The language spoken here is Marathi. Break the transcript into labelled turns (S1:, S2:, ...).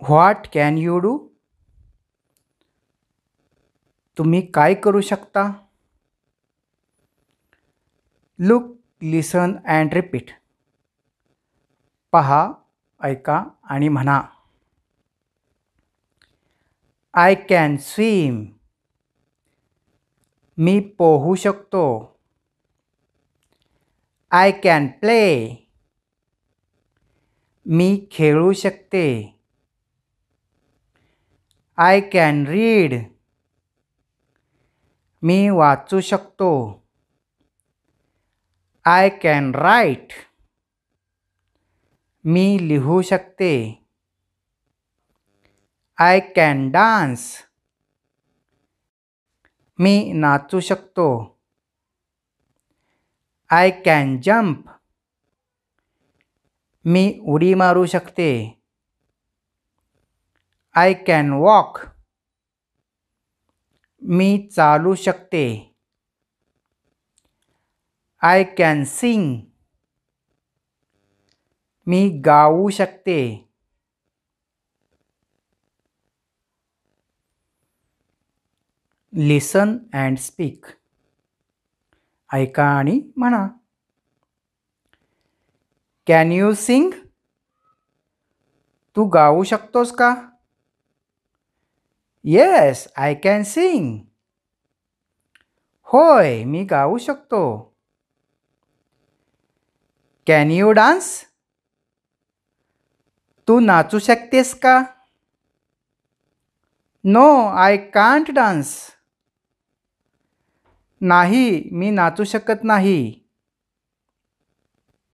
S1: What can you do? तुम्ही काय करू शकता? Look, listen and repeat. पहा, ऐका आणि म्हणा. I can swim. मी पोहू शकतो. I can play. मी खेळू शकते. I can read. मी वाचू शकतो. I can write. मी लिहू शकते. I can dance. मी नाचू शकतो. I can jump. मी उडी मारू शकते. I can walk. मी चालू शकते. I can sing. मी गाऊ शकते. लिसन अँड स्पीक. ऐका आणि म्हणा. Can you sing? तू गाऊ शकतोस का? Yes, I can sing. होय, मी गाऊ शकतो. Can you dance? तू नाचू शकतेस का? No, I can't dance. नाही, मी नाचू शकत नाही.